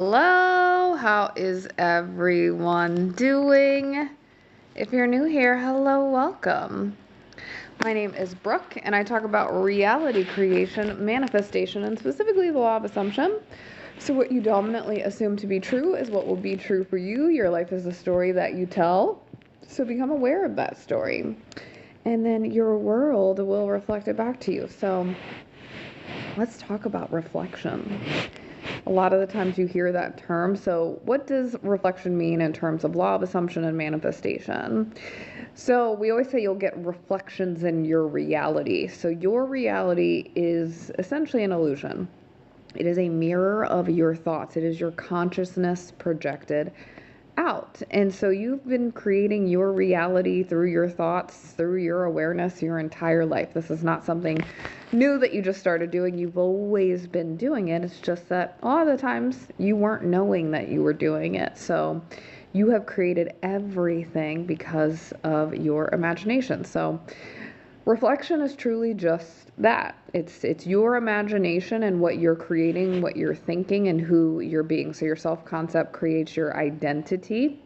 Hello, how is everyone doing? If you're new here, hello, welcome. My name is Brooke, and I talk about reality creation, manifestation, and specifically the law of assumption. So, what you dominantly assume to be true is what will be true for you. Your life is a story that you tell. So, become aware of that story. And then your world will reflect it back to you. So, let's talk about reflection. A lot of the times you hear that term. So, what does reflection mean in terms of law of assumption and manifestation? So, we always say you'll get reflections in your reality. So, your reality is essentially an illusion. It is a mirror of your thoughts, it is your consciousness projected out. And so you've been creating your reality through your thoughts, through your awareness, your entire life. This is not something new that you just started doing. You've always been doing it. It's just that a lot of the times you weren't knowing that you were doing it. So you have created everything because of your imagination. So reflection is truly just that. It's your imagination and what you're creating, what you're thinking, and who you're being. So your self-concept creates your identity,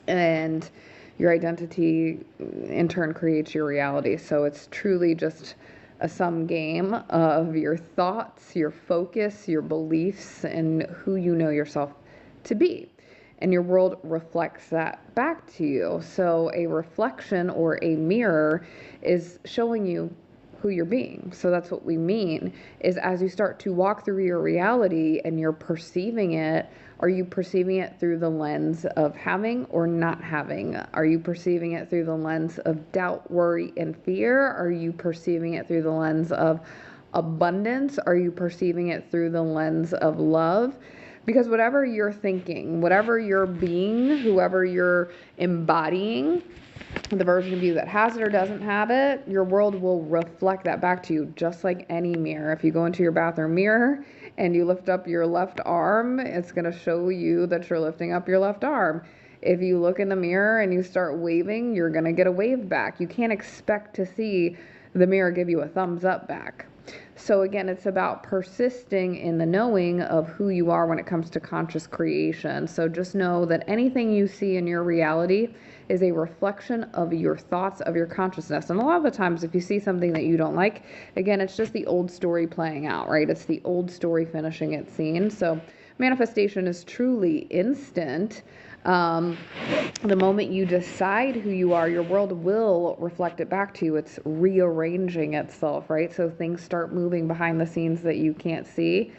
and your identity in turn creates your reality. So it's truly just a sum game of your thoughts, your focus, your beliefs, and who you know yourself to be. And your world reflects that back to you. So a reflection or a mirror is showing you who you're being. So that's what we mean is as you start to walk through your reality and you're perceiving it, are you perceiving it through the lens of having or not having? Are you perceiving it through the lens of doubt, worry, and fear? Are you perceiving it through the lens of abundance? Are you perceiving it through the lens of love? Because whatever you're thinking, whatever you're being, whoever you're embodying, the version of you that has it or doesn't have it, your world will reflect that back to you, just like any mirror. If you go into your bathroom mirror and you lift up your left arm, it's going to show you that you're lifting up your left arm. If you look in the mirror and you start waving, you're going to get a wave back. You can't expect to see the mirror give you a thumbs up back. So again, it's about persisting in the knowing of who you are when it comes to conscious creation. So just know that anything you see in your reality is a reflection of your thoughts, of your consciousness. And a lot of the times, if you see something that you don't like, again, it's just the old story playing out, right? It's the old story finishing its scene. So manifestation is truly instant. The moment you decide who you are, your world will reflect it back to you. It's rearranging itself, right? So things start moving behind the scenes that you can't see.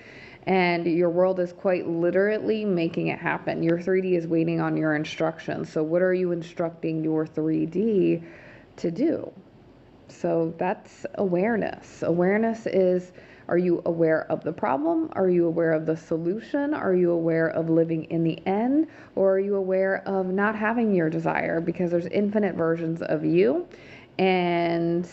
And your world is quite literally making it happen. Your 3D is waiting on your instructions. So, what are you instructing your 3D to do? So, that's awareness. Awareness is, are you aware of the problem? Are you aware of the solution? Are you aware of living in the end? Or are you aware of not having your desire? Because there's infinite versions of you. And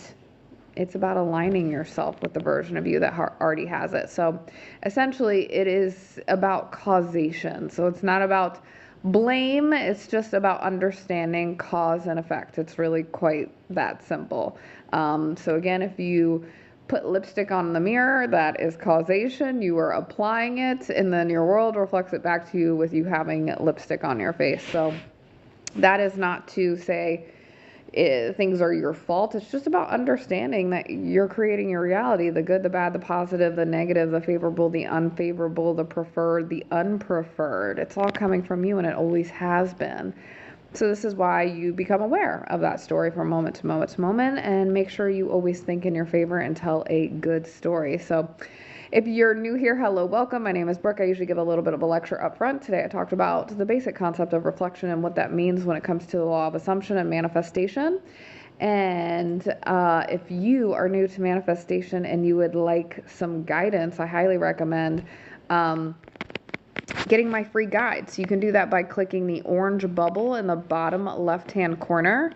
it's about aligning yourself with the version of you that already has it. So essentially, it is about causation. So it's not about blame, it's just about understanding cause and effect. It's really quite that simple. So again, if you put lipstick on the mirror, that is causation. You are applying it, and then your world reflects it back to you with you having lipstick on your face. So that is not to say things are your fault. It's just about understanding that you're creating your reality, the good, the bad, the positive, the negative, the favorable, the unfavorable, the preferred, the unpreferred. It's all coming from you, and it always has been. So this is why you become aware of that story from moment to moment to moment, and make sure you always think in your favor and tell a good story. So if you're new here, hello, welcome. My name is Brooke. I usually give a little bit of a lecture up front. Today I talked about the basic concept of reflection and what that means when it comes to the law of assumption and manifestation. And if you are new to manifestation and you would like some guidance, I highly recommend getting my free guide. So you can do that by clicking the orange bubble in the bottom left-hand corner.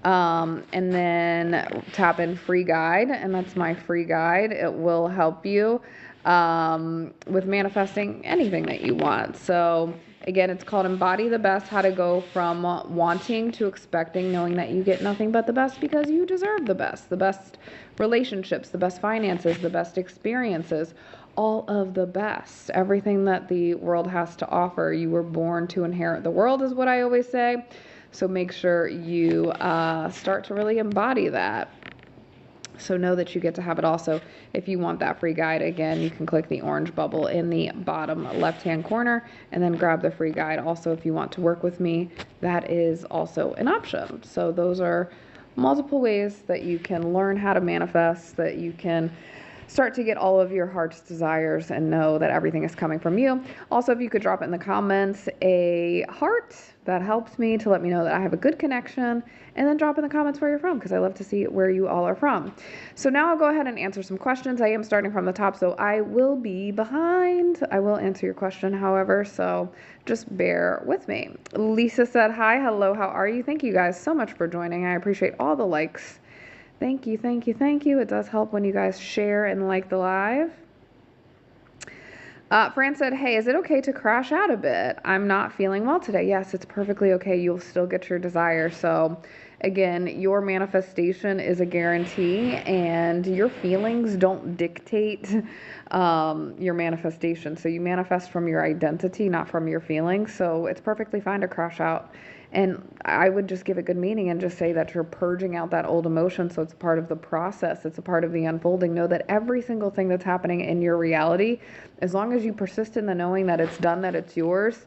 And then tap in free guide, and that's my free guide. It will help you with manifesting anything that you want. So again, it's called Embody the Best, how to go from wanting to expecting, knowing that you get nothing but the best because you deserve the best relationships, the best finances, the best experiences, all of the best. Everything that the world has to offer. You were born to inherit the world, is what I always say. So make sure you start to really embody that. So know that you get to have it also. If you want that free guide, again, you can click the orange bubble in the bottom left-hand corner and then grab the free guide. Also, if you want to work with me, that is also an option. So those are multiple ways that you can learn how to manifest, that you can start to get all of your heart's desires and know that everything is coming from you. Also, if you could drop it in the comments a heart, that helps me to let me know that I have a good connection, and then drop in the comments where you're from, because I love to see where you all are from. So now I'll go ahead and answer some questions. I am starting from the top, so I will be behind. I will answer your question, however, so just bear with me. Lisa said, hi, hello, how are you? Thank you guys so much for joining. I appreciate all the likes. Thank you, thank you, thank you. It does help when you guys share and like the live. Fran said, hey, is it okay to crash out a bit? I'm not feeling well today. Yes, it's perfectly okay. You'll still get your desire. So again, your manifestation is a guarantee, and your feelings don't dictate your manifestation. So you manifest from your identity, not from your feelings. So it's perfectly fine to crash out. And I would just give it good meaning and just say that you're purging out that old emotion. So it's part of the process. It's a part of the unfolding. Know that every single thing that's happening in your reality, as long as you persist in the knowing that it's done, that it's yours,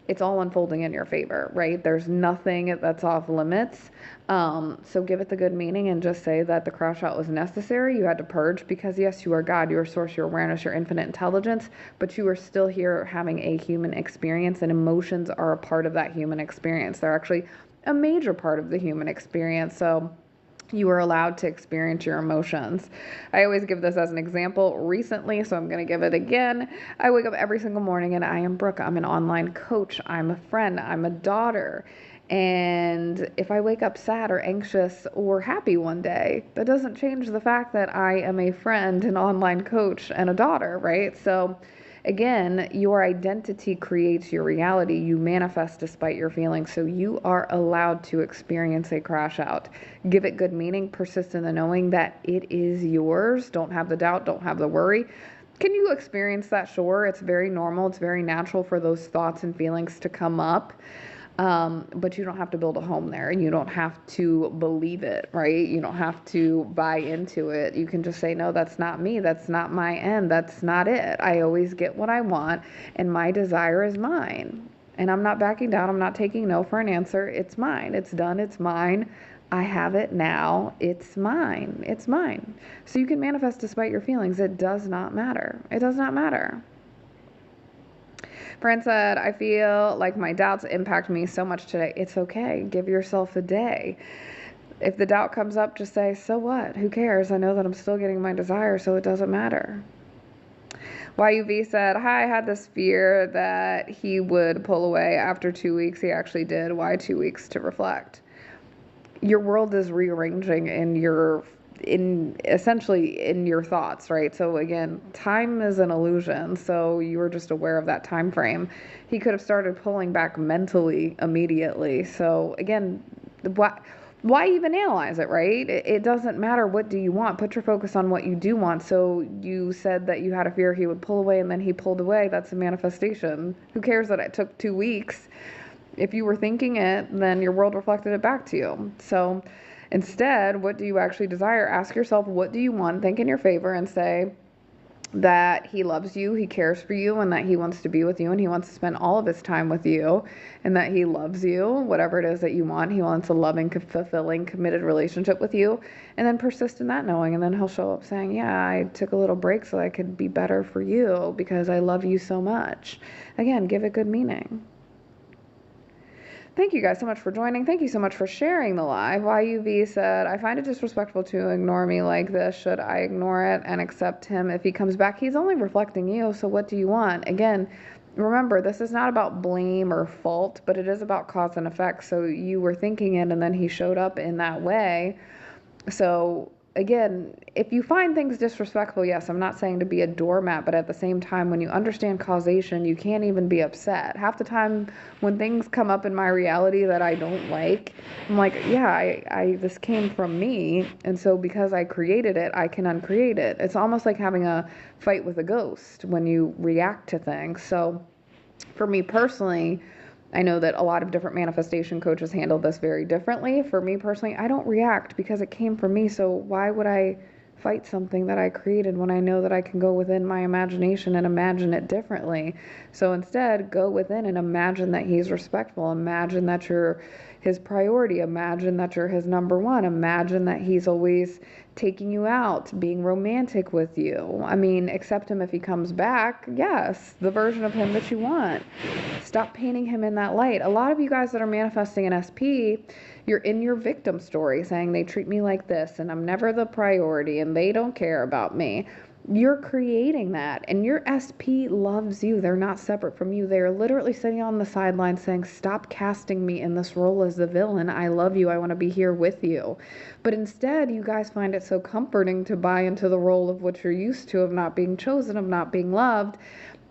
it's all unfolding in your favor, right? There's nothing that's off limits. So give it the good meaning and just say that the crash out was necessary. You had to purge because, yes, you are God, your source, your awareness, your infinite intelligence, but you are still here having a human experience, and emotions are a part of that human experience. They're actually a major part of the human experience. So you are allowed to experience your emotions. I always give this as an example recently, so I'm going to give it again. I wake up every single morning and I am Brooke. I'm an online coach. I'm a friend. I'm a daughter. And if I wake up sad or anxious or happy one day, that doesn't change the fact that I am a friend, an online coach, and a daughter, right? So again, your identity creates your reality. You manifest despite your feelings. So you are allowed to experience a crash out. Give it good meaning. Persist in the knowing that it is yours. Don't have the doubt. Don't have the worry. Can you experience that? Sure. It's very normal. It's very natural for those thoughts and feelings to come up. But you don't have to build a home there, and you don't have to believe it, right? You don't have to buy into it. You can just say, no, that's not me. That's not my end. That's not it. I always get what I want, and my desire is mine. And I'm not backing down. I'm not taking no for an answer. It's mine. It's done. It's mine. I have it now. It's mine. It's mine. So you can manifest despite your feelings. It does not matter. It does not matter. Fran said, I feel like my doubts impact me so much today. It's okay. Give yourself a day. If the doubt comes up, just say, so what? Who cares? I know that I'm still getting my desire, so it doesn't matter. YUV said, hi, I had this fear that he would pull away after 2 weeks. He actually did. Why 2 weeks? To reflect. Your world is rearranging essentially in your thoughts, right? So again, time is an illusion. So you were just aware of that time frame. He could have started pulling back mentally immediately. So again, why even analyze it, right? It doesn't matter. What do you want? Put your focus on what you do want. So you said that you had a fear he would pull away, and then he pulled away. That's a manifestation. Who cares that it took 2 weeks? If you were thinking it, then your world reflected it back to you. So instead, what do you actually desire? Ask yourself, what do you want? Think in your favor and say that he loves you, he cares for you, and that he wants to be with you, and he wants to spend all of his time with you, and that he loves you, whatever it is that you want. He wants a loving, fulfilling, committed relationship with you, and then persist in that knowing, and then he'll show up saying, yeah, I took a little break so I could be better for you because I love you so much. Again, give it good meaning. Thank you guys so much for joining. Thank you so much for sharing the live. YUV said, I find it disrespectful to ignore me like this. Should I ignore it and accept him if he comes back? He's only reflecting you, so what do you want? Again, remember, this is not about blame or fault, but it is about cause and effect. So you were thinking it, and then he showed up in that way. So again, if you find things disrespectful, yes, I'm not saying to be a doormat, but at the same time, when you understand causation, you can't even be upset. Half the time, when things come up in my reality that I don't like, I'm like, yeah, this came from me, and so because I created it, I can uncreate it. It's almost like having a fight with a ghost when you react to things. So, for me personally, I know that a lot of different manifestation coaches handle this very differently. For me personally, I don't react because it came from me. So why would I fight something that I created when I know that I can go within my imagination and imagine it differently? So instead, go within and imagine that he's respectful. Imagine that you're his priority. Imagine that you're his number one. Imagine that he's always taking you out, being romantic with you. I mean, accept him if he comes back. Yes, the version of him that you want. Stop painting him in that light. A lot of you guys that are manifesting an SP, you're in your victim story saying they treat me like this and I'm never the priority and they don't care about me. You're creating that, and your SP loves you. They're not separate from you. They are literally sitting on the sidelines saying, stop casting me in this role as the villain. I love you. I want to be here with you. But instead, you guys find it so comforting to buy into the role of what you're used to, of not being chosen, of not being loved.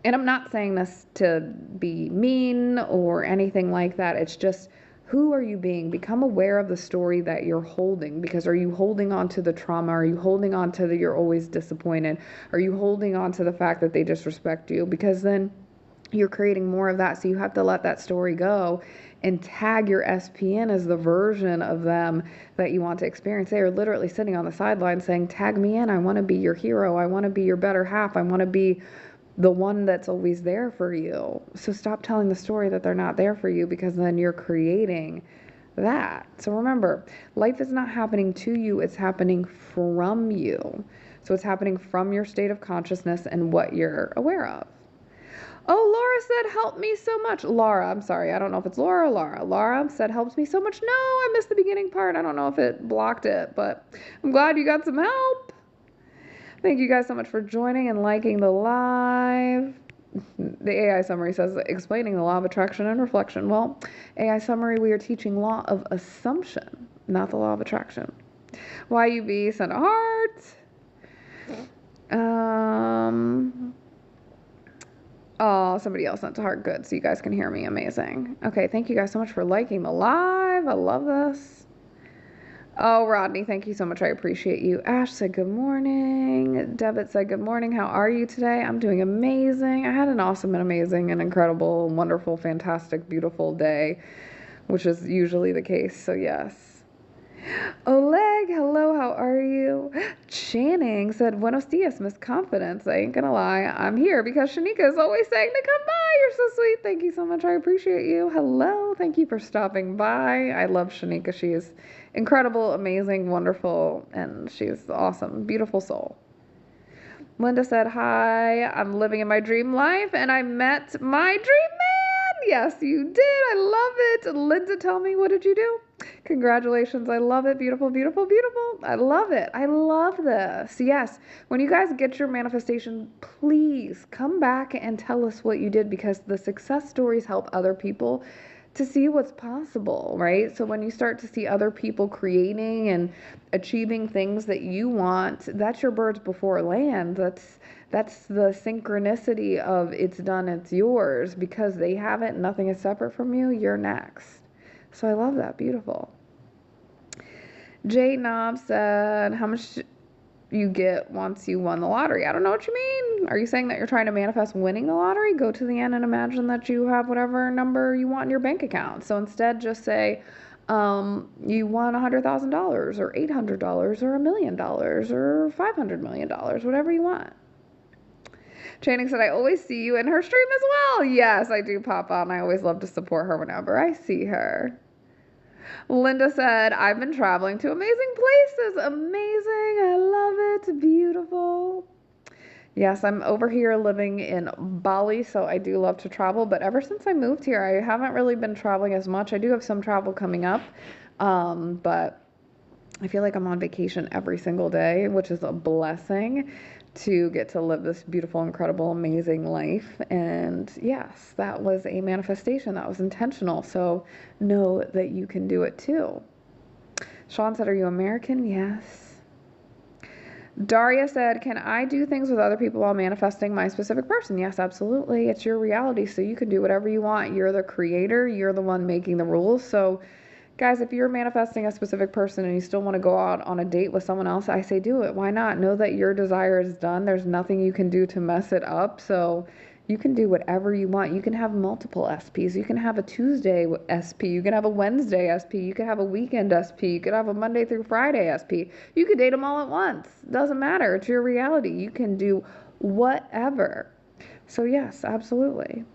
And I'm not saying this to be mean or anything like that. It's just, who are you being? Become aware of the story that you're holding, because are you holding on to the trauma? Are you holding on to the you're always disappointed? Are you holding on to the fact that they disrespect you? Because then you're creating more of that. So you have to let that story go and tag your SPN as the version of them that you want to experience. They are literally sitting on the sidelines saying, tag me in. I want to be your hero. I want to be your better half. I want to be the one that's always there for you. So stop telling the story that they're not there for you, because then you're creating that. So remember, life is not happening to you, it's happening from you. So it's happening from your state of consciousness and what you're aware of. Oh, Laura said, help me so much. Laura, I'm sorry. I don't know if it's Laura or Laura. Laura said, helps me so much. No, I missed the beginning part. I don't know if it blocked it, but I'm glad you got some help. Thank you guys so much for joining and liking the live. The AI summary says, explaining the law of attraction and reflection. Well, AI summary, we are teaching law of assumption, not the law of attraction. YUB sent a heart. Oh, somebody else sent a heart. Good, so you guys can hear me. Amazing. Okay, thank you guys so much for liking the live. I love this. Oh, Rodney, thank you so much. I appreciate you. Ash said good morning. Devitt said good morning. How are you today? I'm doing amazing. I had an awesome and amazing and incredible, wonderful, fantastic, beautiful day, which is usually the case. So yes. Oleg, hello, how are you? Channing said, Buenos dias, Miss Confidence. I ain't gonna lie, I'm here because Shanika is always saying to come by. You're so sweet. Thank you so much. I appreciate you. Hello, thank you for stopping by. I love Shanika. She is incredible, amazing, wonderful, and she's awesome. Beautiful soul. Linda said, hi, I'm living in my dream life, and I met my dream man. Yes, you did. I love it. Linda, tell me, what did you do? Congratulations. I love it. Beautiful, beautiful, beautiful. I love it. I love this. Yes. When you guys get your manifestation, please come back and tell us what you did, because the success stories help other people to see what's possible, right? So when you start to see other people creating and achieving things that you want, that's your birds before land. That's the synchronicity of it's done, it's yours, because they haven't, nothing is separate from you, you're next. So I love that. Beautiful. Jay Knob said, how much you get once you won the lottery? I don't know what you mean. Are you saying that you're trying to manifest winning the lottery? Go to the end and imagine that you have whatever number you want in your bank account. So instead, just say, you won $100,000 or $800 or $1 million or $500 million, whatever you want. Channing said, I always see you in her stream as well. Yes, I do pop on. I always love to support her whenever I see her. Linda said, I've been traveling to amazing places. Amazing. I love it. Beautiful. Yes, I'm over here living in Bali, so I do love to travel. But ever since I moved here, I haven't really been traveling as much. I do have some travel coming up, but I feel like I'm on vacation every single day, which is a blessing to get to live this beautiful, incredible, amazing life. And yes, that was a manifestation. That was intentional. So know that you can do it too. Sean said, are you American? Yes. Daria said, can I do things with other people while manifesting my specific person? Yes, absolutely. It's your reality, so you can do whatever you want. You're the creator. You're the one making the rules. So, guys, if you're manifesting a specific person and you still want to go out on a date with someone else, I say do it. Why not? Know that your desire is done. There's nothing you can do to mess it up. So you can do whatever you want. You can have multiple SPs. You can have a Tuesday SP. You can have a Wednesday SP. You can have a weekend SP. You could have a Monday through Friday SP. You could date them all at once. Doesn't matter. It's your reality. You can do whatever. So yes, absolutely.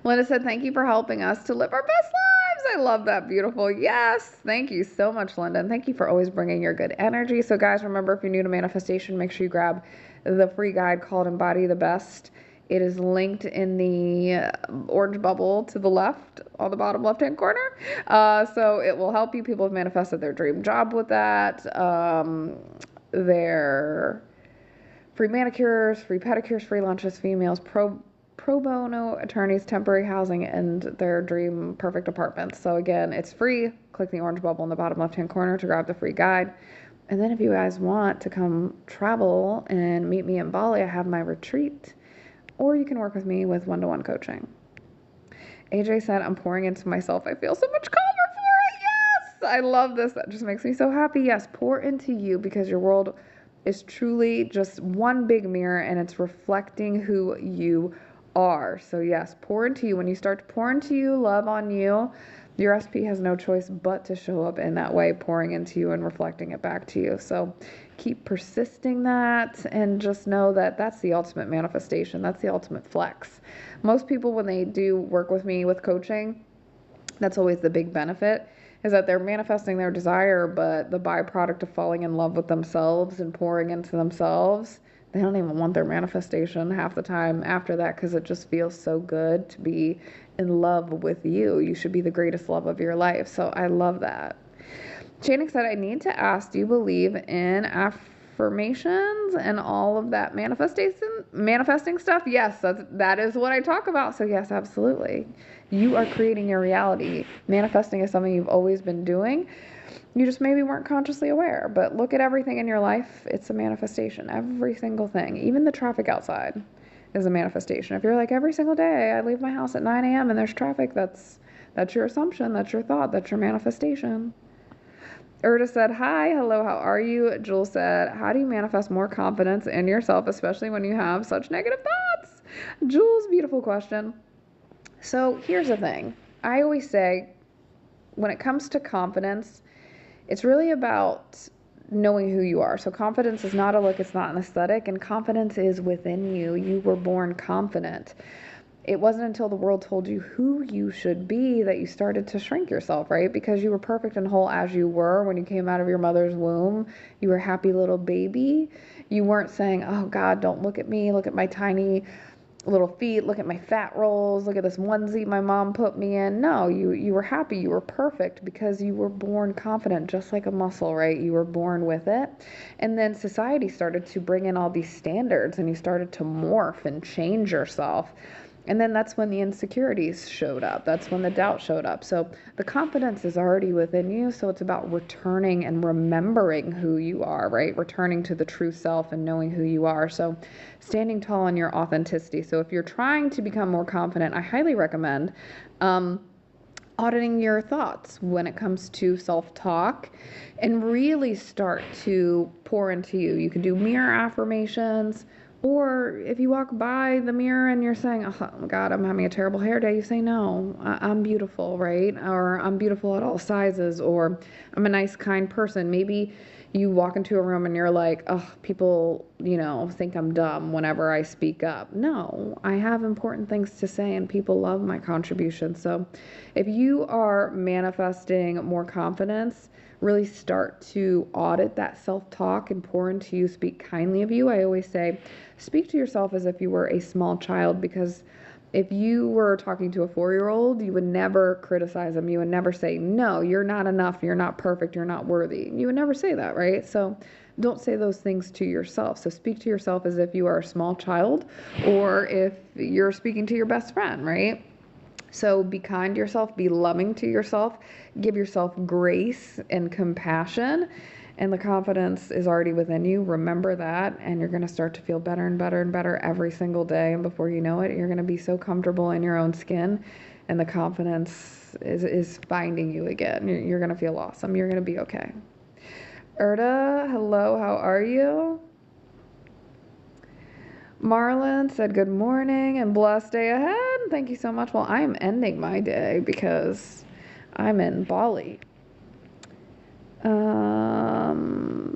Linda said, thank you for helping us to live our best lives. I love that. Beautiful. Yes. Thank you so much, Linda. And thank you for always bringing your good energy. So guys, remember, if you're new to manifestation, make sure you grab the free guide called Embody the Best. It is linked in the orange bubble to the left on the bottom left-hand corner. So it will help you. People have manifested their dream job with that. Their free manicures, free pedicures, free lunches, females, pro bono attorneys, temporary housing, and their dream perfect apartments. So again, it's free. Click the orange bubble in the bottom left-hand corner to grab the free guide. And then if you guys want to come travel and meet me in Bali, I have my retreat. Or you can work with me with one-to-one coaching. AJ said, I'm pouring into myself. I feel so much calmer for it. Yes! I love this. That just makes me so happy. Yes, pour into you, because your world is truly just one big mirror and it's reflecting who you are. So yes, pour into you. When you start to pour into you, love on you, your SP has no choice but to show up in that way, pouring into you and reflecting it back to you. So keep persisting that, and just know that that's the ultimate manifestation. That's the ultimate flex. Most people, when they do work with me with coaching, that's always the big benefit, is that they're manifesting their desire, but the byproduct of falling in love with themselves and pouring into themselves, they don't even want their manifestation half the time after that, because it just feels so good to be in love with you. You should be the greatest love of your life. So I love that. Channing said, I need to ask, do you believe in affirmations and all of that manifesting stuff? Yes, that is what I talk about. So yes, absolutely. You are creating your reality. Manifesting is something you've always been doing. You just maybe weren't consciously aware, but look at everything in your life. It's a manifestation. Every single thing, even the traffic outside, is a manifestation. If you're like, every single day I leave my house at 9 a.m. and there's traffic, that's your assumption, that's your thought, that's your manifestation. Erda said, hi, hello, how are you? Jules said, how do you manifest more confidence in yourself, especially when you have such negative thoughts? Jules, beautiful question. So here's the thing. I always say, when it comes to confidence, it's really about knowing who you are. So confidence is not a look, it's not an aesthetic, and confidence is within you. You were born confident. It wasn't until the world told you who you should be that you started to shrink yourself, right? Because you were perfect and whole as you were when you came out of your mother's womb. You were a happy little baby. You weren't saying, oh God, don't look at me. Look at my tiny little feet. Look at my fat rolls. Look at this onesie my mom put me in. No, you were happy. You were perfect because you were born confident, just like a muscle, right? You were born with it. And then society started to bring in all these standards and you started to morph and change yourself. And then that's when the insecurities showed up. That's when the doubt showed up. So the confidence is already within you. So it's about returning and remembering who you are, right? Returning to the true self and knowing who you are. So standing tall in your authenticity. So if you're trying to become more confident, I highly recommend auditing your thoughts when it comes to self-talk and really start to pour into you. You can do mirror affirmations. Or if you walk by the mirror and you're saying, oh my God, I'm having a terrible hair day, you say, no, I'm beautiful, right? Or I'm beautiful at all sizes, or I'm a nice, kind person. Maybe you walk into a room and you're like, oh, people, think I'm dumb whenever I speak up. No, I have important things to say and people love my contribution. So if you are manifesting more confidence, really start to audit that self-talk and pour into you, speak kindly of you. I always say, speak to yourself as if you were a small child, because if you were talking to a 4-year-old, you would never criticize them. You would never say, no, you're not enough, you're not perfect, you're not worthy. You would never say that, right? So don't say those things to yourself. So speak to yourself as if you are a small child, or if you're speaking to your best friend, right? So be kind to yourself, be loving to yourself, give yourself grace and compassion, and the confidence is already within you. Remember that, and you're going to start to feel better and better and better every single day. And before you know it, you're going to be so comfortable in your own skin, and the confidence is finding you again. You're going to feel awesome. You're going to be okay. Erda, hello, how are you? Marlon said good morning and blessed day ahead. Thank you so much. Well, I am ending my day because I'm in Bali.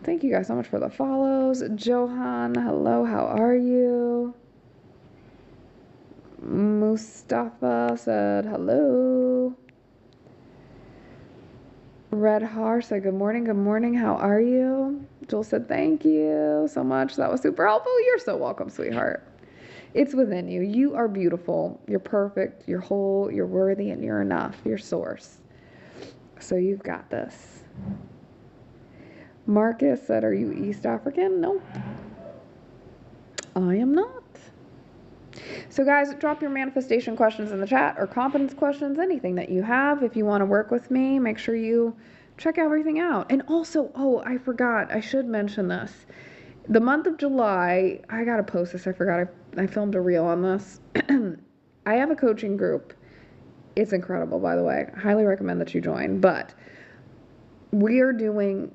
Thank you guys so much for the follows. Johan, hello, how are you? Mustafa said hello. Red Har said good morning, how are you? Joel said thank you so much. That was super helpful. You're so welcome, sweetheart. It's within you. You are beautiful. You're perfect. You're whole. You're worthy, and you're enough. You're source. So you've got this. Marcus said, are you East African? Nope. I am not. So guys, drop your manifestation questions in the chat or confidence questions, anything that you have. If you want to work with me, make sure you check everything out. And also, oh, I forgot. I should mention this. The month of July, I got to post this. I forgot. I filmed a reel on this. I have a coaching group. It's incredible, by the way. I highly recommend that you join. But we are doing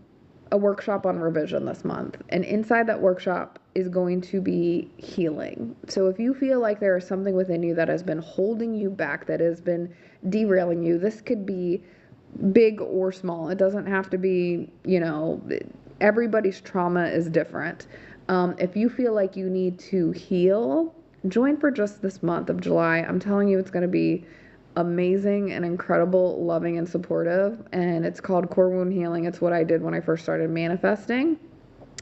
a workshop on revision this month, and inside that workshop is going to be healing. So if you feel like there is something within you that has been holding you back, that has been derailing you, this could be big or small. It doesn't have to be, everybody's trauma is different. If you feel like you need to heal, join for just this month of July. I'm telling you, it's going to be amazing and incredible, loving and supportive. And it's called Core Wound Healing. It's what I did when I first started manifesting.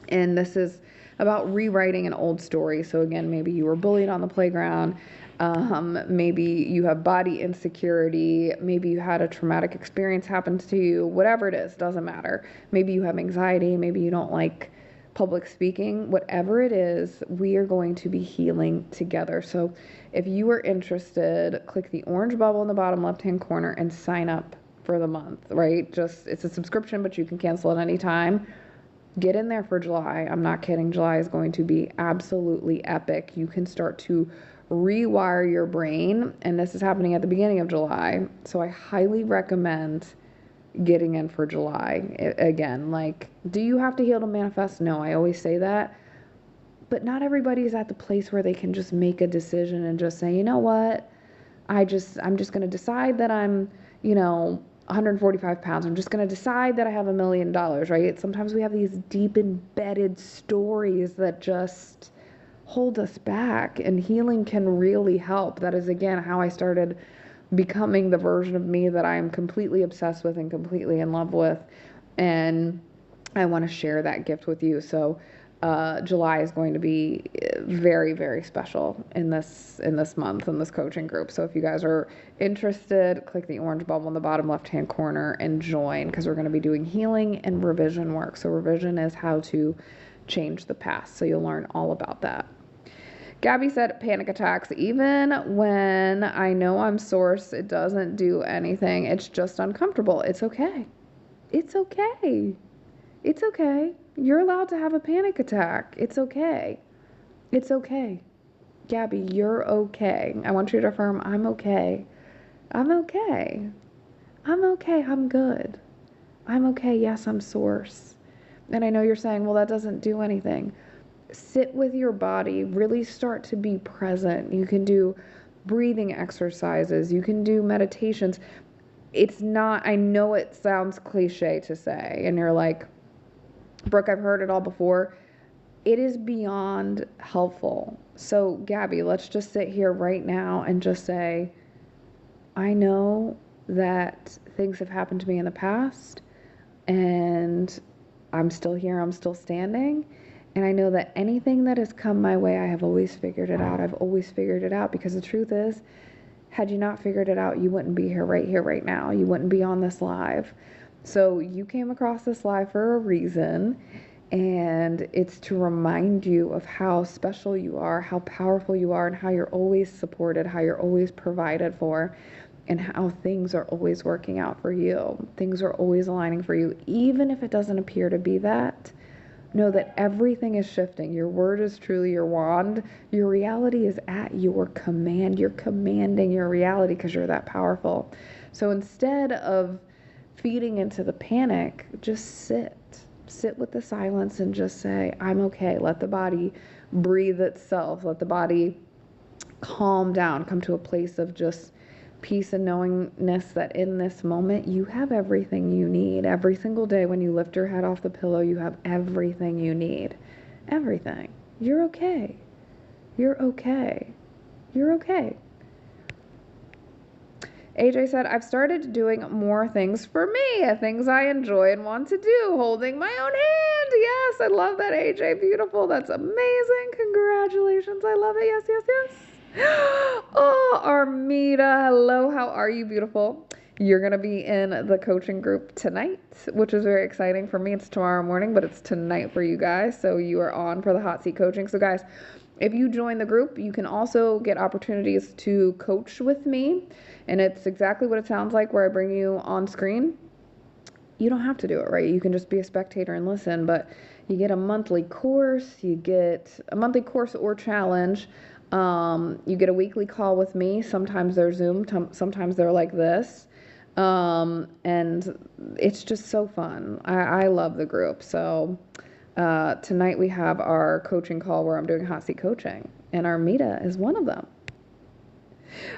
And this is about rewriting an old story. So again, maybe you were bullied on the playground. Maybe you have body insecurity. Maybe you had a traumatic experience happen to you. Whatever it is, doesn't matter. Maybe you have anxiety. Maybe you don't like public speaking. Whatever it is, we are going to be healing together. So if you are interested, click the orange bubble in the bottom left-hand corner and sign up for the month, right? It's a subscription, but you can cancel at any time. Get in there for July. I'm not kidding. July is going to be absolutely epic. You can start to rewire your brain, and this is happening at the beginning of July. So I highly recommend getting in for July. Again, do you have to heal to manifest? No, I always say that. But not everybody is at the place where they can just make a decision and just say, you know what? I'm just going to decide that I'm, 145 pounds. I'm just going to decide that I have $1 million, right? Sometimes we have these deep embedded stories that just hold us back, and healing can really help. That is, again, how I started becoming the version of me that I am completely obsessed with and completely in love with. And I want to share that gift with you. So July is going to be very, very special in this month, in this coaching group. So if you guys are interested, click the orange bubble in the bottom left-hand corner and join, because we're going to be doing healing and revision work. So revision is how to change the past. So you'll learn all about that. Gabby said, panic attacks. Even when I know I'm source, it doesn't do anything. It's just uncomfortable. It's okay. It's okay. It's okay. You're allowed to have a panic attack. It's okay. It's okay. Gabby, you're okay. I want you to affirm, I'm okay. I'm okay. I'm okay. I'm good. I'm okay. Yes, I'm source. And I know you're saying, well, that doesn't do anything. Sit with your body. Really start to be present. You can do breathing exercises. You can do meditations. It's not, I know it sounds cliche to say, and you're like, Brooke, I've heard it all before. It is beyond helpful. So, Gabby, let's just sit here right now and just say, I know that things have happened to me in the past, and I'm still here, I'm still standing, and I know that anything that has come my way, I have always figured it out. I've always figured it out, because the truth is, had you not figured it out, you wouldn't be here, right now. You wouldn't be on this live. So you came across this live for a reason, And it's to remind you of how special you are, how powerful you are, and how you're always supported, how you're always provided for, and how things are always working out for you. Things are always aligning for you, even if it doesn't appear to be that. Know that everything is shifting. Your word is truly your wand. Your reality is at your command. You're commanding your reality because you're that powerful. So instead of feeding into the panic, just sit. Sit with the silence and just say, I'm okay. Let the body breathe itself. Let the body calm down. Come to a place of just peace and knowingness that in this moment you have everything you need. Every single day when you lift your head off the pillow, you have everything you need. Everything. You're okay. You're okay. You're okay. AJ said, I've started doing more things for me, things I enjoy and want to do, holding my own hand. Yes, I love that, AJ. Beautiful. That's amazing. Congratulations. I love it. Yes, yes, yes. Oh, Armida, hello. How are you, beautiful? You're going to be in the coaching group tonight, which is very exciting for me. It's tomorrow morning, but it's tonight for you guys. So you are on for the hot seat coaching. So guys, if you join the group, you can also get opportunities to coach with me. And it's exactly what it sounds like, where I bring you on screen. You don't have to do it, right? You can just be a spectator and listen, but you get a monthly course, you get a monthly course or challenge. You get a weekly call with me. Sometimes they're Zoom, sometimes they're like this. And it's just so fun. I love the group. So tonight we have our coaching call where I'm doing hot seat coaching, and Armida is one of them.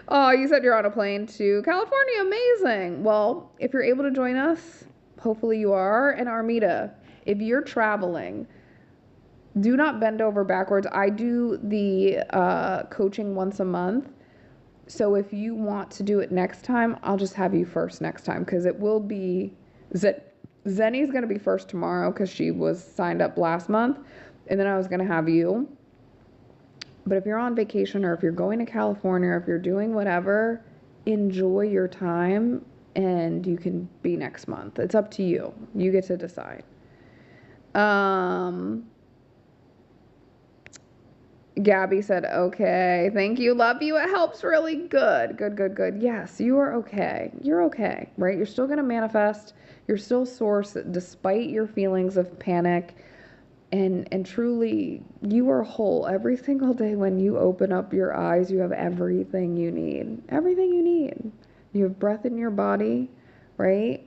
Oh, you said you're on a plane to California. Amazing. Well, if you're able to join us, hopefully you are. And Armida, if you're traveling, do not bend over backwards. I do the coaching once a month. So if you want to do it next time, I'll just have you first next time, because it will be Zenny's going to be first tomorrow because she was signed up last month. And then I was going to have you. But if you're on vacation, or if you're going to California, or if you're doing whatever, enjoy your time, and you can be next month. It's up to you. You get to decide. Gabby said, okay, thank you, love you. It helps really good. Good. Yes, you are okay. You're okay, right? You're still going to manifest. You're still source despite your feelings of panic. And truly, you are whole. Every single day when you open up your eyes, you have everything you need. Everything you need. You have breath in your body, right?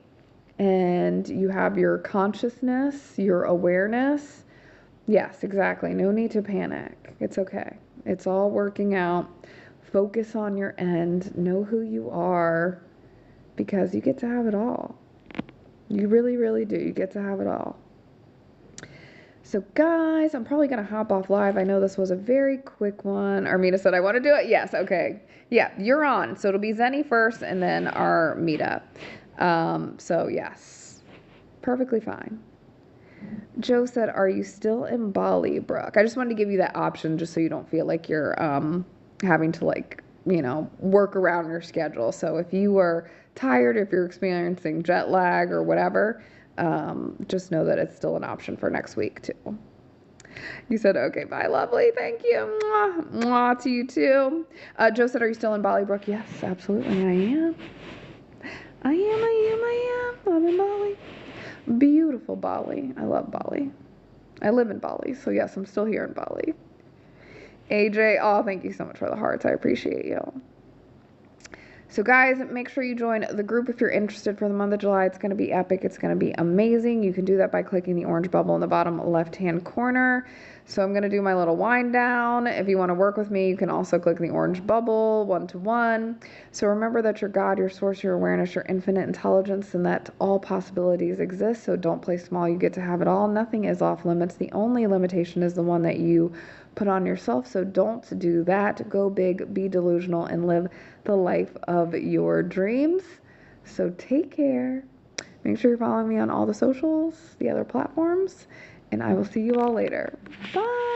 And you have your consciousness, your awareness. Yes, exactly. No need to panic. It's okay. It's all working out. Focus on your end. Know who you are, because you get to have it all. You really, really do. You get to have it all. So guys, I'm probably going to hop off live. I know this was a very quick one. Armida said, I want to do it. Yes. Okay. Yeah, you're on. So it'll be Zenny first and then Armida. So yes, perfectly fine. Joe said, are you still in Bali, Brooke? I just wanted to give you that option just so you don't feel like you're having to work around your schedule. So if you were tired, if you're experiencing jet lag or whatever, just know that it's still an option for next week too. You said, okay, bye, lovely. Thank you. Mwah, mwah to you too. Joe said, are you still in Bali, Brooke? Yes, absolutely. I am. I'm in Bali. Beautiful Bali. I love Bali. I live in Bali. So yes, I'm still here in Bali. AJ, oh, thank you so much for the hearts. I appreciate you. So guys, make sure you join the group if you're interested for the month of July. It's going to be epic. It's going to be amazing. You can do that by clicking the orange bubble in the bottom left-hand corner. So I'm going to do my little wind down. If you want to work with me, you can also click the orange bubble one-to-one. So remember that you're God, your source, your awareness, your infinite intelligence, and that all possibilities exist. So don't play small. You get to have it all. Nothing is off limits. The only limitation is the one that you put on yourself. So don't do that. Go big, be delusional, and live the life of your dreams. So take care. Make sure you're following me on all the socials, the other platforms, and I will see you all later. Bye.